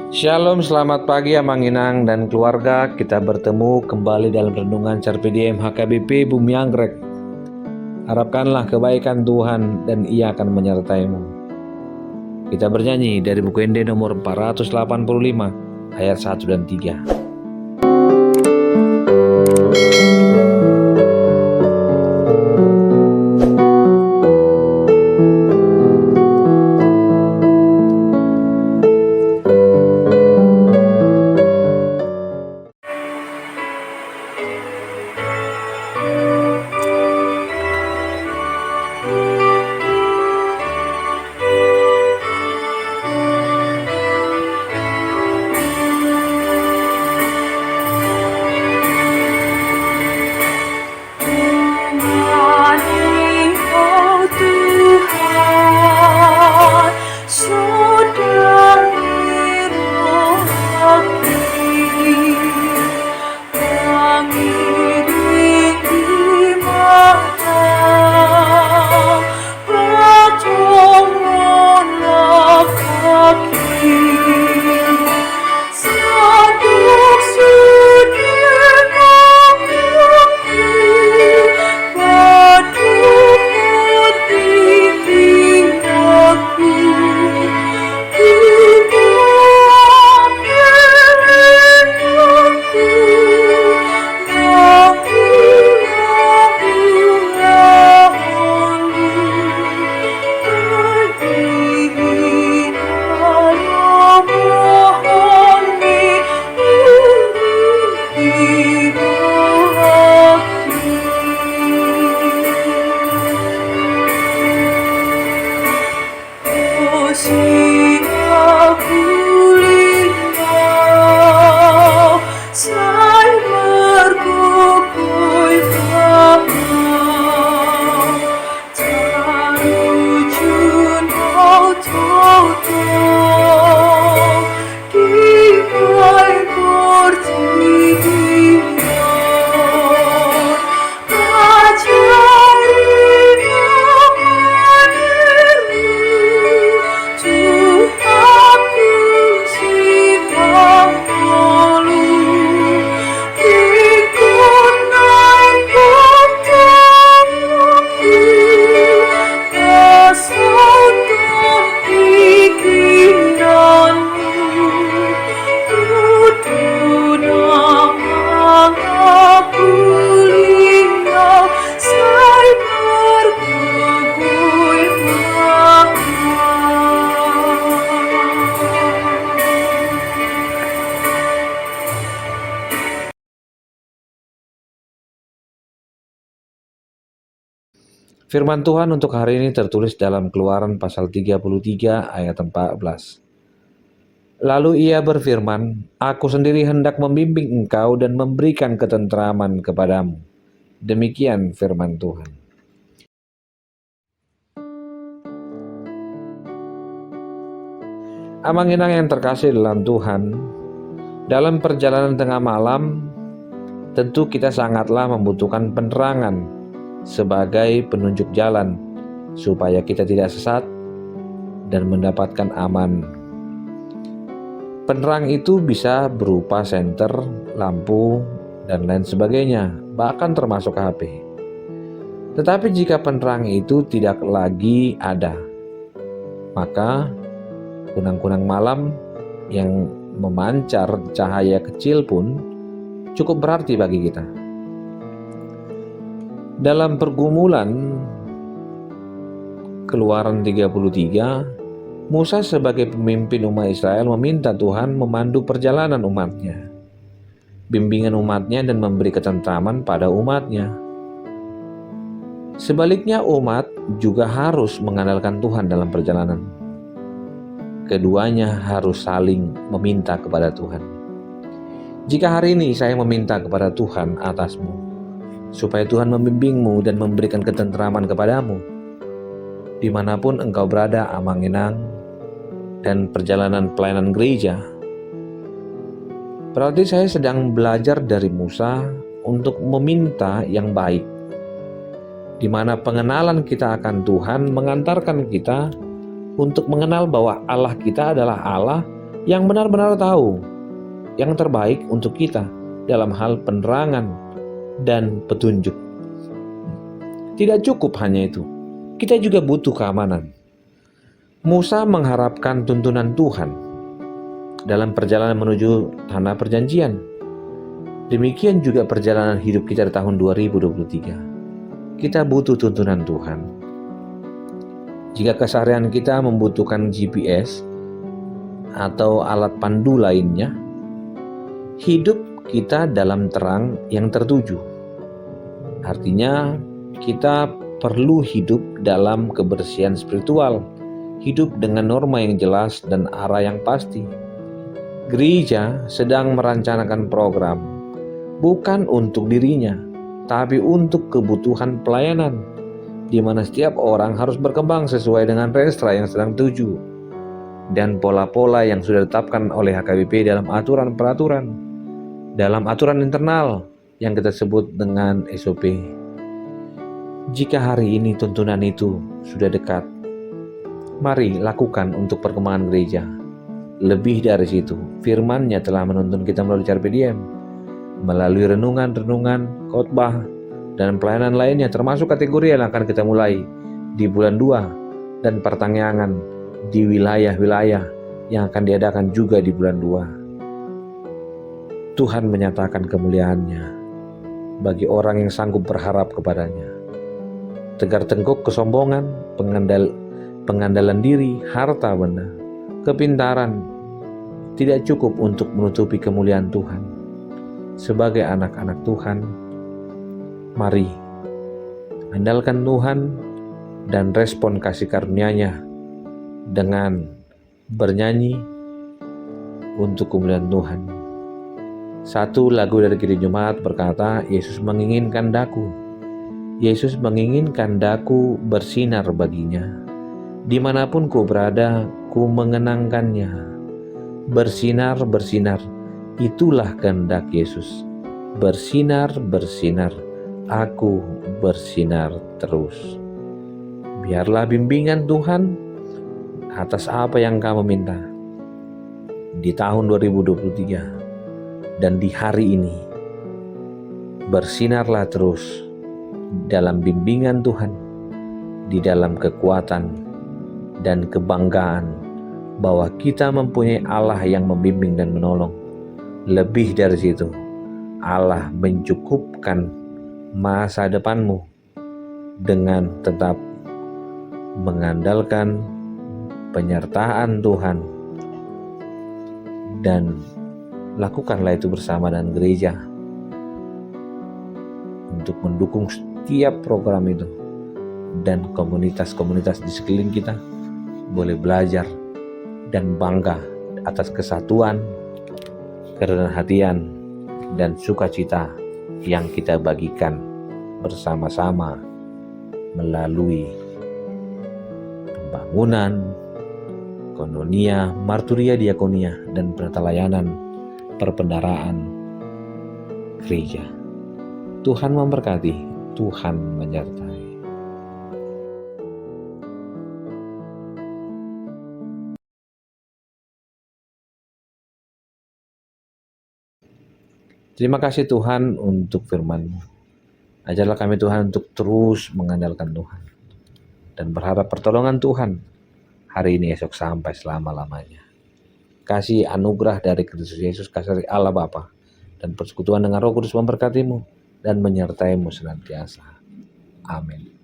Shalom, selamat pagi Amanginang dan keluarga. Kita bertemu kembali dalam renungan Carpe Diem HKBP Bumi Anggrek. Harapkanlah kebaikan Tuhan dan Ia akan menyertaimu. Kita bernyanyi dari buku Ende nomor 485 ayat 1 dan 3. Firman Tuhan untuk hari ini tertulis dalam Keluaran pasal 33 ayat 14. Lalu ia berfirman, "Aku sendiri hendak membimbing engkau dan memberikan ketentraman kepadamu." Demikian firman Tuhan. Amanginang yang terkasih dalam Tuhan, dalam perjalanan tengah malam, tentu kita sangatlah membutuhkan penerangan sebagai penunjuk jalan supaya kita tidak sesat dan mendapatkan aman. Penerang itu bisa berupa senter, lampu, dan lain sebagainya, bahkan termasuk HP. Tetapi jika penerang itu tidak lagi ada, maka kunang-kunang malam yang memancar cahaya kecil pun cukup berarti bagi kita. Dalam pergumulan Keluaran 33, Musa sebagai pemimpin umat Israel meminta Tuhan memandu perjalanan umatnya, bimbingan umatnya dan memberi ketentraman pada umatnya. Sebaliknya umat juga harus mengandalkan Tuhan dalam perjalanan. Keduanya harus saling meminta kepada Tuhan. Jika hari ini saya meminta kepada Tuhan atasmu, supaya Tuhan membimbingmu dan memberikan ketentraman kepadamu, dimanapun engkau berada, Amanginang, dan perjalanan pelayanan gereja, berarti saya sedang belajar dari Musa untuk meminta yang baik, di mana pengenalan kita akan Tuhan mengantarkan kita untuk mengenal bahwa Allah kita adalah Allah yang benar-benar tahu yang terbaik untuk kita dalam hal penerangan dan petunjuk. Tidak cukup hanya itu, kita juga butuh keamanan. Musa mengharapkan tuntunan Tuhan dalam perjalanan menuju tanah perjanjian. Demikian juga perjalanan hidup kita di tahun 2023. Kita butuh tuntunan Tuhan. Jika keseharian kita membutuhkan GPS atau alat pandu lainnya, hidup kita dalam terang yang tertuju. Artinya, kita perlu hidup dalam kebersihan spiritual, hidup dengan norma yang jelas dan arah yang pasti. Gereja sedang merencanakan program bukan untuk dirinya, tapi untuk kebutuhan pelayanan, di mana setiap orang harus berkembang sesuai dengan restra yang sedang tuju dan pola-pola yang sudah ditetapkan oleh HKBP dalam aturan-peraturan, dalam aturan internal yang kita sebut dengan SOP. Jika hari ini tuntunan itu sudah dekat, mari lakukan untuk perkembangan gereja. Lebih dari situ, firman-Nya telah menuntun kita melalui Carpe Diem, melalui renungan-renungan, khotbah, dan pelayanan lainnya, termasuk kategori yang akan kita mulai di bulan 2 dan pertangyangan di wilayah-wilayah yang akan diadakan juga di bulan 2. Tuhan menyatakan kemuliaan-Nya bagi orang yang sanggup berharap kepadanya. Tegar tengkuk kesombongan, pengandalan diri, harta benda, kepintaran tidak cukup untuk menutupi kemuliaan Tuhan. Sebagai anak-anak Tuhan, mari andalkan Tuhan dan respon kasih karunia-Nya dengan bernyanyi untuk kemuliaan Tuhan. Satu lagu dari Kidung Jumat berkata, Yesus menginginkan daku. Yesus menginginkan daku bersinar baginya. Dimanapun ku berada, ku mengenangkannya. Bersinar, bersinar, itulah kehendak Yesus. Bersinar, bersinar, aku bersinar terus. Biarlah bimbingan Tuhan atas apa yang kamu minta di tahun 2023 dan di hari ini. Bersinarlah terus dalam bimbingan Tuhan, di dalam kekuatan dan kebanggaan bahwa kita mempunyai Allah yang membimbing dan menolong. Lebih dari situ, Allah mencukupkan masa depanmu dengan tetap mengandalkan penyertaan Tuhan, dan lakukanlah itu bersama dengan gereja untuk mendukung setiap program itu, dan komunitas-komunitas di sekeliling kita boleh belajar dan bangga atas kesatuan, kerendahan hatian, dan sukacita yang kita bagikan bersama-sama melalui pembangunan, koinonia, marturia, diakonia, dan penata perbendaraan gereja. Tuhan memberkati, Tuhan menyertai. Terima kasih Tuhan untuk firman-Mu. Ajarlah kami Tuhan untuk terus mengandalkan Tuhan dan berharap pertolongan Tuhan hari ini, esok, sampai selama-lamanya. Kasih anugerah dari Kristus Yesus, kasih dari Allah Bapa, dan persekutuan dengan Roh Kudus memberkatimu dan menyertaimu senantiasa. Amin.